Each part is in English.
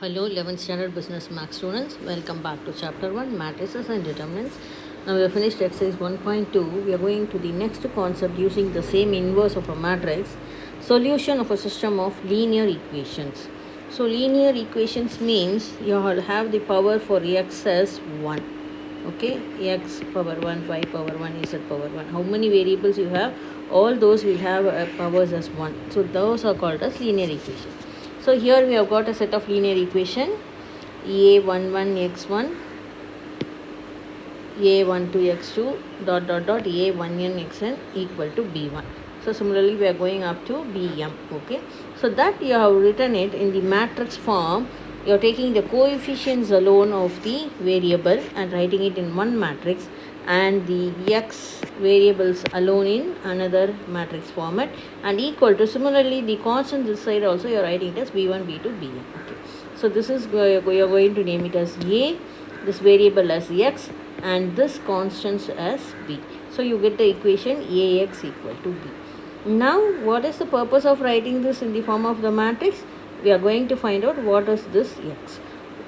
Hello, 11th standard business math students. Welcome back to chapter 1 matrices and determinants. Now we have finished exercise 1.2. We are going to the next concept using the same inverse of a matrix, solution of a system of linear equations. So linear equations means you will have the power for x as 1. Okay, x power 1, y power 1, z power 1. How many variables you have? All those will have powers as 1. So those are called as linear equations. So here we have got a set of linear equation a11x1 a12x2 dot a1nxn equal to b1. So similarly we are going up to bm. Okay, so that you have written it in the matrix form. You are taking the coefficients alone of the variable and writing it in one matrix, and the x variables alone in another matrix format, and equal to similarly the constant this side also you are writing it as b1 b2 bm. Okay, so this is you are going to name it as a, this variable as x, and this constants as b. So you get the equation ax equal to b. Now what is the purpose of writing this in the form of the matrix? We are going to find out what is this x.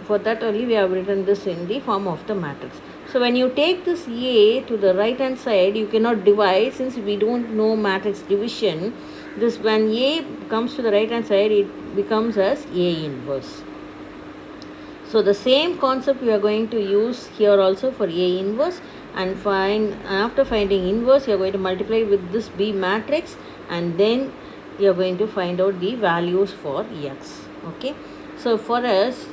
For that only we have written this in the form of the matrix. So when you take this a to the right hand side, you cannot divide, since we don't know matrix division. This, when a comes to the right hand side, it becomes as a inverse. So the same concept we are going to use here also for a inverse, and after finding inverse you are going to multiply with this b matrix, and then you are going to find out the values for x. Okay, so for us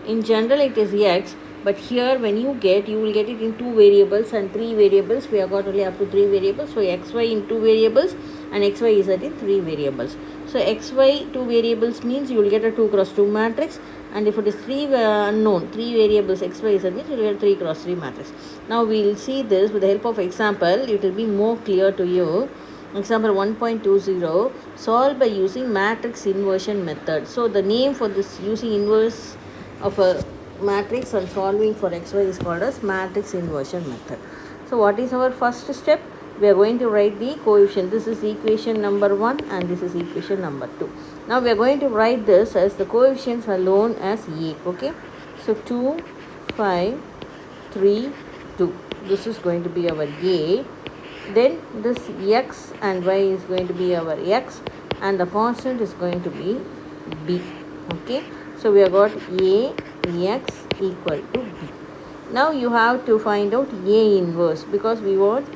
in general it is x, but here when you will get it in two variables and three variables. We have got only up to three variables, so xy in two variables and xy is in three variables. So xy two variables means you will get a 2 cross 2 matrix, and if it is three unknown, three variables xy z means you will get 3 cross 3 matrix. Now we will see this with the help of example. It will be more clear to you. Example 1.20, solve by using matrix inversion method. So the name for this using inverse of a matrix and solving for xy is called as matrix inversion method. So what is our first step? We are going to write the coefficient. This is equation number 1 and this is equation number 2. Now we are going to write this as the coefficients alone as a. Okay, so 2, 5, 3, 2. This is going to be our a. Then this x and y is going to be our x, and the constant is going to be b. Okay, so we have got a x equal to b. Now you have to find out a inverse, because we want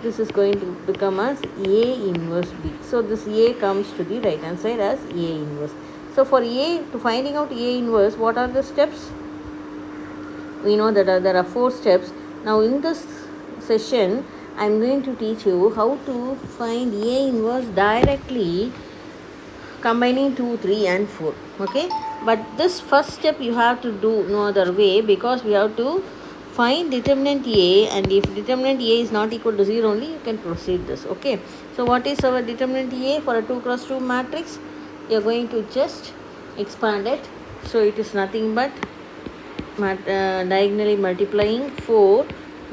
this is going to become as a inverse b. So this a comes to the right hand side as a inverse. So for a, to finding out a inverse, what are the steps? We know that there are 4 steps. Now in this session I am going to teach you how to find a inverse directly combining 2, 3 and 4. Okay, but this first step you have to do no other way, because we have to find determinant a, and if determinant a is not equal to 0 only you can proceed this. Okay, so what is our determinant a for a 2 cross 2 matrix? You are going to just expand it. So it is nothing but diagonally multiplying 4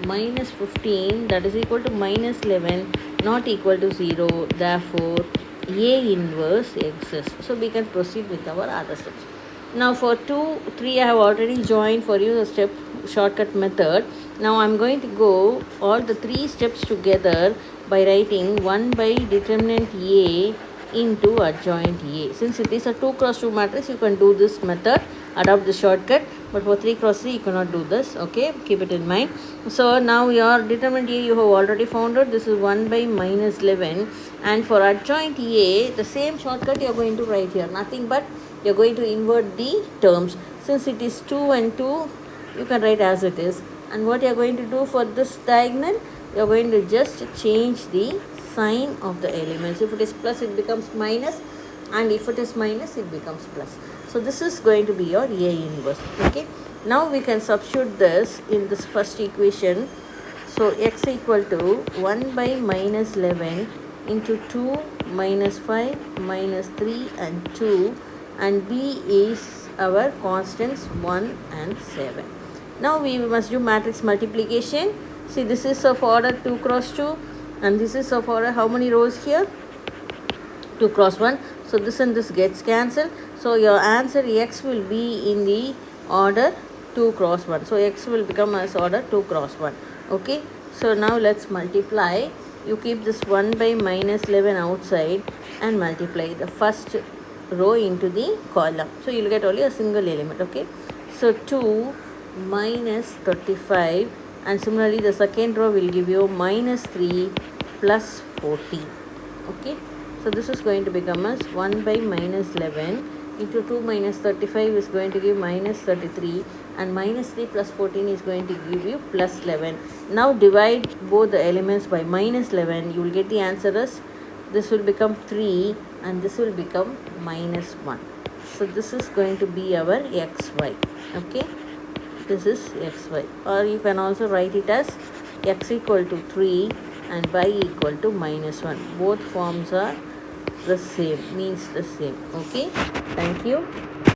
minus 15, that is equal to minus 11, not equal to 0. Therefore a inverse exists. So we can proceed with our other steps. Now for 2, 3 I have already joined for you the step shortcut method. Now I am going to go all the 3 steps together by writing 1 by determinant a into adjoint a. Since it is a 2 cross 2 matrix, you can do this method, adopt the shortcut, but for 3 cross 3 you cannot do this. Okay, keep it in mind. So now your determinant a you have already found out. This is 1 by minus 11, and for adjoint a the same shortcut you are going to write here. Nothing but you are going to invert the terms. Since it is 2 and 2, you can write as it is. And what you are going to do for this diagonal, you are going to just change the sign of the elements. If it is plus, it becomes minus, and if it is minus, it becomes plus. So this is going to be your a inverse. Okay, now we can substitute this in this first equation. So x equal to 1 by minus 11 into 2 minus 5 minus 3 and 2, and b is our constants 1 and 7. Now we must do matrix multiplication. See, this is of order 2 cross 2, and this is of order how many rows here? 2 cross 1. So this and this gets cancelled. So your answer x will be in the order 2 cross 1. So x will become as order 2 cross 1. Okay. So now let's multiply. You keep this 1 by minus 11 outside and multiply the first row into the column. So you'll get only a single element. Okay. So 2 minus 35, and similarly the second row will give you minus 3 plus 14. Okay. So this is going to become as 1 by minus 11 into 2 minus 35 is going to give minus 33, and minus 3 plus 14 is going to give you plus 11. Now divide both the elements by minus 11. You will get the answer as this will become 3 and this will become minus 1. So this is going to be our xy. Okay. This is xy, or you can also write it as x equal to 3 and y equal to minus 1. Both forms are the same, means the same. Okay. Thank you.